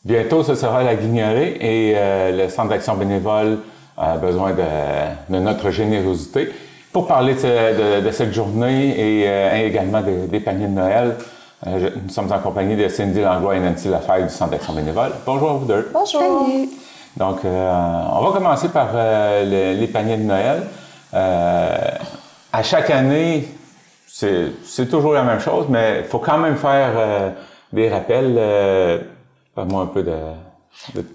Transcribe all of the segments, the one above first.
Bientôt, ce sera la Guignolée et le Centre d'action bénévole a besoin de notre générosité. Pour parler de cette journée et également des paniers de Noël, nous sommes en compagnie de Cindy Langlois et Nancy Lafayette du Centre d'action bénévole. Bonjour à vous deux. Bonjour. Salut. Donc, on va commencer par les paniers de Noël. À chaque année, c'est toujours la même chose, mais il faut quand même faire des rappels. Parle-moi un peu de...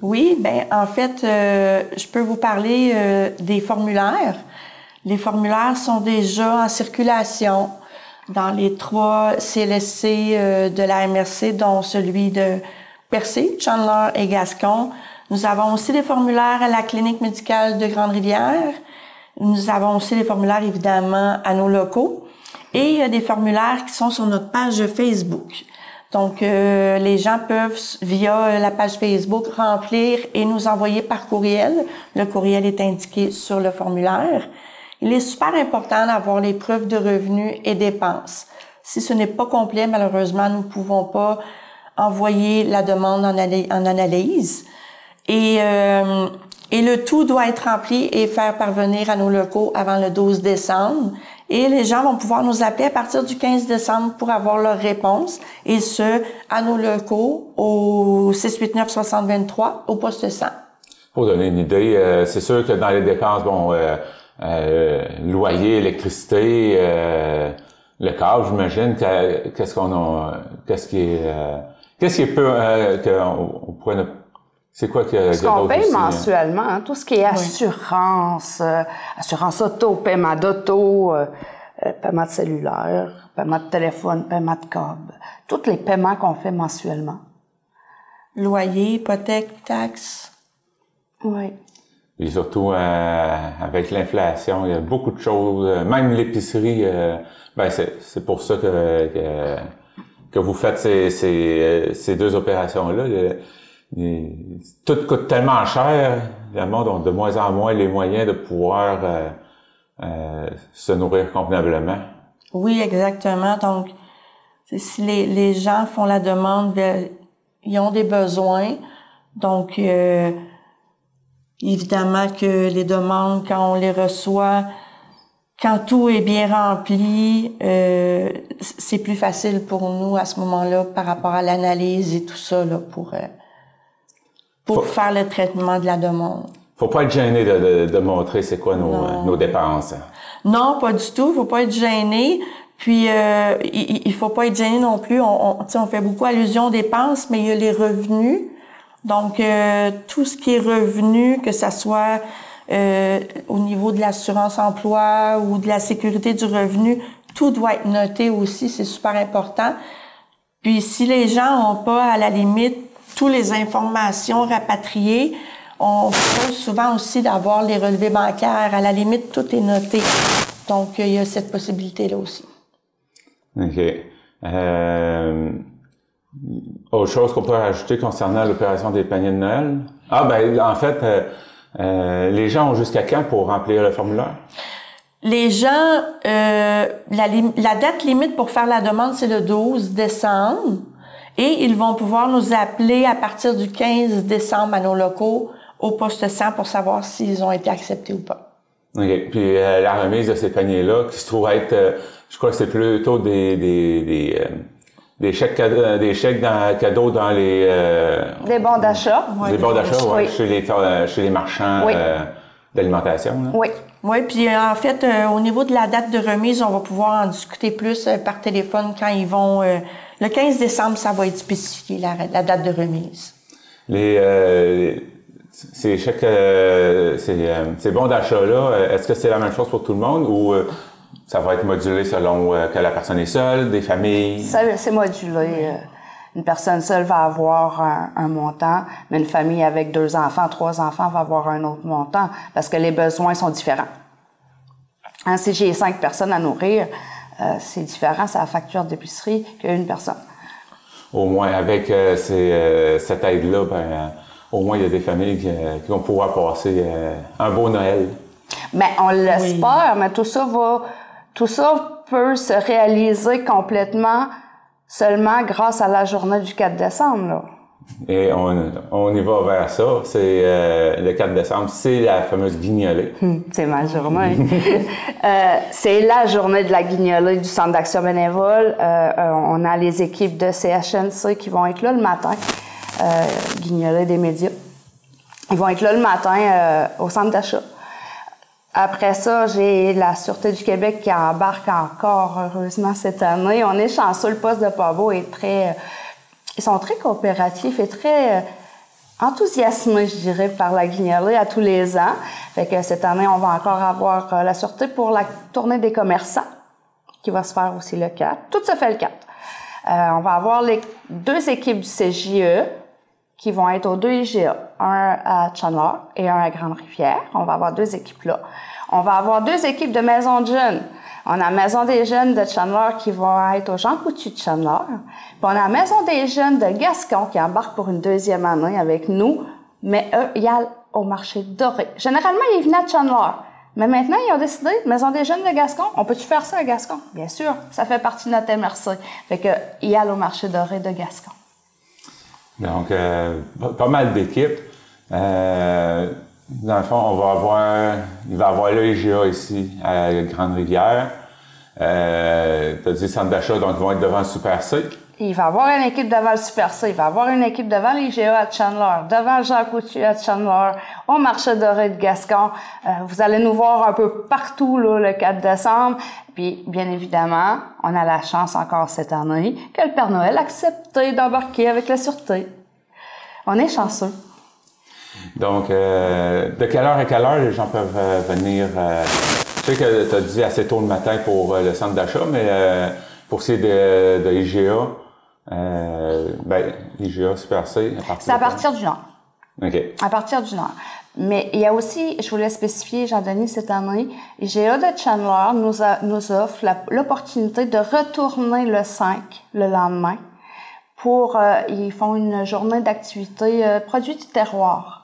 Oui, bien, en fait, je peux vous parler des formulaires. Les formulaires sont déjà en circulation dans les 3 CLSC de la MRC, dont celui de Percé, Chandler et Gascon. Nous avons aussi des formulaires à la clinique médicale de Grande-Rivière. Nous avons aussi des formulaires, évidemment, à nos locaux. Et il y a des formulaires qui sont sur notre page Facebook. Donc, les gens peuvent, via la page Facebook, remplir et nous envoyer par courriel. Le courriel est indiqué sur le formulaire. Il est super important d'avoir les preuves de revenus et dépenses. Si ce n'est pas complet, malheureusement, nous ne pouvons pas envoyer la demande en analyse. Et le tout doit être rempli et faire parvenir à nos locaux avant le 12 décembre. Et les gens vont pouvoir nous appeler à partir du 15 décembre pour avoir leur réponse, et ce, à nos locaux, au 689-6023, au poste 100. Pour donner une idée, c'est sûr que dans les dépenses, loyer, électricité, le câble, j'imagine, qu'est-ce qui est peu, qu'on pourrait... C'est quoi que... Ce qu'on paye mensuellement, hein, tout ce qui est assurance, assurance auto, paiement d'auto, paiement de cellulaire, paiement de téléphone, paiement de câble, tous les paiements qu'on fait mensuellement. Loyer, hypothèque, taxes. Oui. Et surtout, avec l'inflation, il y a beaucoup de choses, même l'épicerie, c'est pour ça que vous faites ces 2 opérations-là. Tout coûte tellement cher, le monde a de moins en moins les moyens de pouvoir se nourrir convenablement. Oui, exactement. Donc, si les gens font la demande, ils ont des besoins. Donc, évidemment que les demandes, quand on les reçoit, quand tout est bien rempli, c'est plus facile pour nous à ce moment-là par rapport à l'analyse et tout ça là, pour faire le traitement de la demande. Faut pas être gêné de montrer c'est quoi nos dépenses. Non, pas du tout. Faut pas être gêné. Puis il faut pas être gêné non plus. On fait beaucoup allusion aux dépenses, mais il y a les revenus. Donc tout ce qui est revenu, que ça soit au niveau de l'assurance emploi ou de la sécurité du revenu, tout doit être noté aussi. C'est super important. Puis si les gens ont pas, à la limite, toutes les informations rapatriées, on propose souvent aussi d'avoir les relevés bancaires. À la limite, tout est noté. Donc, il y a cette possibilité-là aussi. OK. Autre chose qu'on peut rajouter concernant l'opération des paniers de Noël? En fait, les gens ont jusqu'à quand pour remplir le formulaire? Les gens, la date limite pour faire la demande, c'est le 12 décembre. Et ils vont pouvoir nous appeler à partir du 15 décembre à nos locaux au poste 100 pour savoir s'ils ont été acceptés ou pas. OK. Puis la remise de ces paniers-là, qui se trouve être, je crois que c'est plutôt des chèques cadeaux dans les... des bons d'achat. Des bons d'achat, oui. Chez les marchands d'alimentation. Là. Oui. Oui, puis en fait, au niveau de la date de remise, on va pouvoir en discuter plus par téléphone quand ils vont... le 15 décembre, ça va être spécifié, la date de remise. Ces chèques, ces bons d'achat-là, est-ce que c'est la même chose pour tout le monde ou ça va être modulé selon que la personne est seule, des familles? C'est modulé. Une personne seule va avoir un montant, mais une famille avec 2 enfants, 3 enfants va avoir un autre montant parce que les besoins sont différents. Hein, si j'ai 5 personnes à nourrir, c'est différent, c'est la facture d'épicerie qu'une personne. Au moins, avec cette aide-là, au moins, il y a des familles qui vont pouvoir passer un beau Noël. Mais on l'espère, mais tout ça peut se réaliser complètement seulement grâce à la journée du 4 décembre. Là. Et on y va vers ça. C'est le 4 décembre, c'est la fameuse guignolée. C'est ma journée. C'est la journée de la guignolée du Centre d'action bénévole. On a les équipes de CHNC qui vont être là le matin. Guignolée des médias. Ils vont être là le matin au centre d'achat. Après ça, j'ai la Sûreté du Québec qui embarque encore, heureusement, cette année. On est chanceux, le poste de Pabo est très... ils sont très coopératifs et très enthousiasmés, je dirais, par la guignolée à tous les ans. Fait que cette année, on va encore avoir la Sûreté pour la tournée des commerçants, qui va se faire aussi le 4. Tout se fait le 4. On va avoir les 2 équipes du CJE, qui vont être aux 2 IGA, un à Chandler et un à Grande-Rivière. On va avoir 2 équipes là. On va avoir 2 équipes de maison de jeunes. On a la Maison des jeunes de Chandler qui va être au Jean Coutu de Chandler. Puis on a la Maison des jeunes de Gascon qui embarque pour une 2e année avec nous, mais eux, ils allent au marché doré. Généralement, ils venaient de Chandler. Mais maintenant, ils ont décidé, Maison des jeunes de Gascon, on peut-tu faire ça à Gascon? Bien sûr, ça fait partie de notre MRC. Fait que, ils allent au marché doré de Gascon. Donc, pas mal d'équipes. Dans le fond, il va y avoir le IGA ici, à Grande-Rivière. T'as dit centre d'achat, donc ils vont être devant le Super C. Il va y avoir une équipe devant le Super C, il va y avoir une équipe devant l'IGA à Chandler, devant Jean Coutu à Chandler, au marché doré de Gascon. Vous allez nous voir un peu partout là, le 4 décembre. Puis, bien évidemment, on a la chance encore cette année que le Père Noël a accepté d'embarquer avec la Sûreté. On est chanceux. Donc, de quelle heure à quelle heure les gens peuvent venir? Je sais que tu as dit assez tôt le matin pour le centre d'achat, mais pour ce qui est de IGA, IGA, Super C, c'est à partir du Nord. OK. À partir du Nord. Mais il y a aussi, je voulais spécifier, Jean-Denis, cette année, IGA de Chandler nous offre l'opportunité de retourner le 5, le lendemain, ils font une journée d'activité produits du terroir.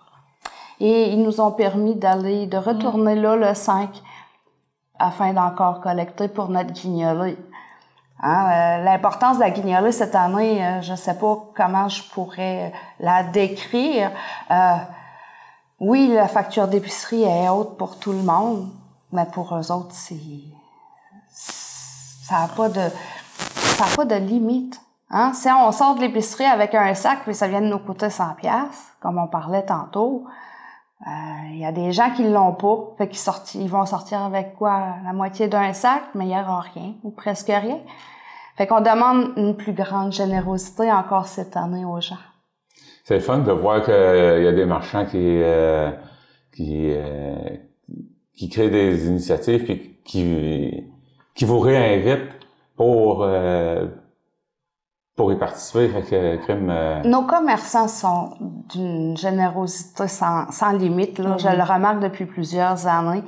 Et ils nous ont permis de retourner là le 5 afin d'encore collecter pour notre guignolée. L'importance de la guignolée cette année, je sais pas comment je pourrais la décrire. Oui, la facture d'épicerie est haute pour tout le monde, mais pour eux autres, ça a pas de limite. Si on sort de l'épicerie avec un sac puis ça vient de nous coûter 100$, comme on parlait tantôt, il y a des gens qui l'ont pas, fait ils vont sortir avec quoi? La moitié d'un sac, mais il y aura rien, ou presque rien. Fait qu'on demande une plus grande générosité encore cette année aux gens. C'est le fun de voir qu'il y a des marchands qui créent des initiatives puis qui vous réinvitent pour y participer. Fait que Nos commerçants sont d'une générosité sans limite. Là. Je le remarque depuis plusieurs années,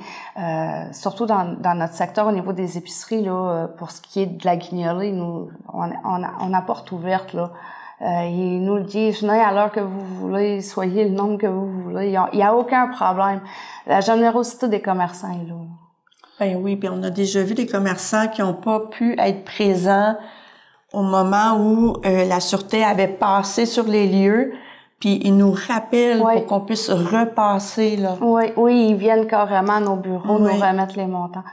surtout dans notre secteur au niveau des épiceries. Là, pour ce qui est de la guignolée, nous on a porte ouverte là. Ils nous le disent, venez à l'heure que vous voulez, soyez le nombre que vous voulez. Il y a aucun problème. La générosité des commerçants est là. Ben oui, puis on a déjà vu des commerçants qui n'ont pas pu être présents au moment où la Sûreté avait passé sur les lieux, puis ils nous rappellent pour qu'on puisse repasser là. Oui, ils viennent carrément à nos bureaux nous remettre les montants.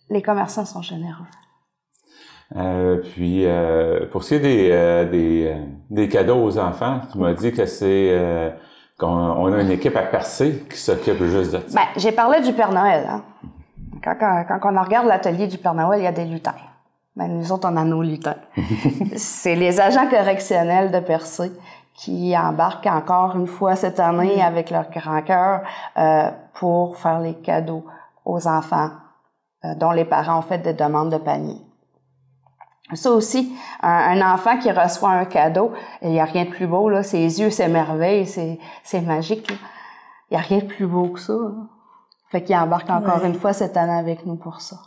Les commerçants sont généreux. Puis, pour ce qui est des cadeaux aux enfants, tu m'as dit que c'est qu'on a une équipe à percer qui s'occupe juste de ça. Ben, j'ai parlé du Père Noël. Hein. Quand on regarde l'atelier du Père Noël, il y a des lutins. Ben, nous autres, on a nos lutins. C'est les agents correctionnels de Percé qui embarquent encore une fois cette année avec leur grand cœur pour faire les cadeaux aux enfants dont les parents ont fait des demandes de panier. Ça aussi, un enfant qui reçoit un cadeau, il n'y a rien de plus beau, là. Ses yeux s'émerveillent, c'est magique, là. Il n'y a rien de plus beau que ça, là. Fait qu'il embarque encore une fois cette année avec nous pour ça.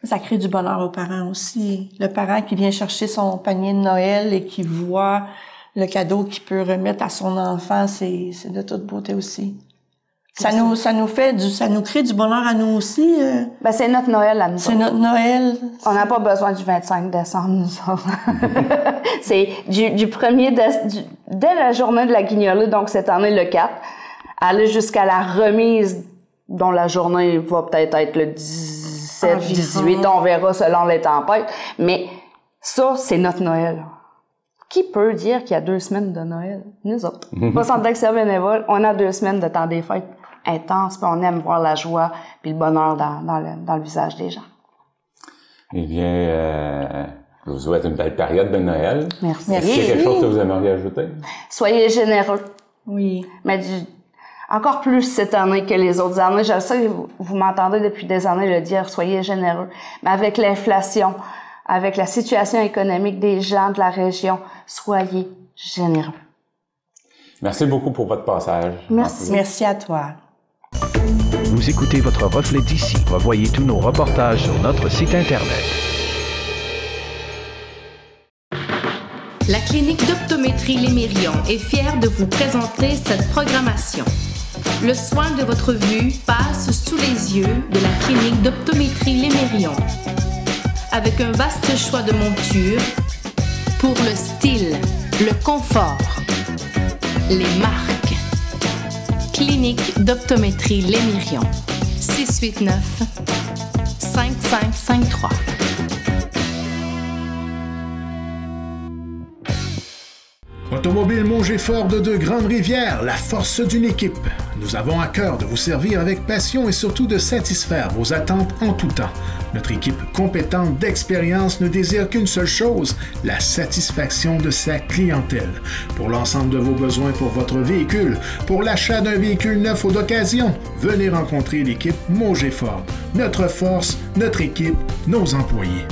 Ça crée du bonheur aux parents aussi. Le parent qui vient chercher son panier de Noël et qui voit le cadeau qu'il peut remettre à son enfant, c'est de toute beauté aussi. Ça nous crée du bonheur à nous aussi. Ben, c'est notre Noël à nous. C'est notre Noël. On n'a pas besoin du 25 décembre, nous autres. C'est du 1er dès la journée de la guignolée, donc cette année le 4, aller jusqu'à la remise, dont la journée va peut-être être le 17, 18, on verra selon les tempêtes. Mais ça, c'est notre Noël. Qui peut dire qu'il y a 2 semaines de Noël? Nous autres. Pas Centre d'action bénévole, on a 2 semaines de temps des fêtes intense, puis on aime voir la joie puis le bonheur dans le visage des gens. Eh bien, je vous souhaite une belle période de Noël. Merci. Est-ce qu'il y a quelque chose que vous aimeriez ajouter? Soyez généreux. Oui. Mais encore plus cette année que les autres années. Je sais que vous m'entendez depuis des années le dire, soyez généreux. Mais avec l'inflation, avec la situation économique des gens de la région, soyez généreux. Merci beaucoup pour votre passage. Merci. Merci à toi. Vous écoutez votre reflet d'ici. Revoyez tous nos reportages sur notre site Internet. La clinique d'optométrie Lémirion est fière de vous présenter cette programmation. Le soin de votre vue passe sous les yeux de la clinique d'optométrie Lémirion. Avec un vaste choix de montures pour le style, le confort, les marques. Clinique d'optométrie Lémirion. 689-5553. Automobile Mauger Ford de Grande-Rivière, la force d'une équipe. Nous avons à cœur de vous servir avec passion et surtout de satisfaire vos attentes en tout temps. Notre équipe compétente d'expérience ne désire qu'une seule chose, la satisfaction de sa clientèle. Pour l'ensemble de vos besoins pour votre véhicule, pour l'achat d'un véhicule neuf ou d'occasion, venez rencontrer l'équipe Mauger Ford. Notre force, notre équipe, nos employés.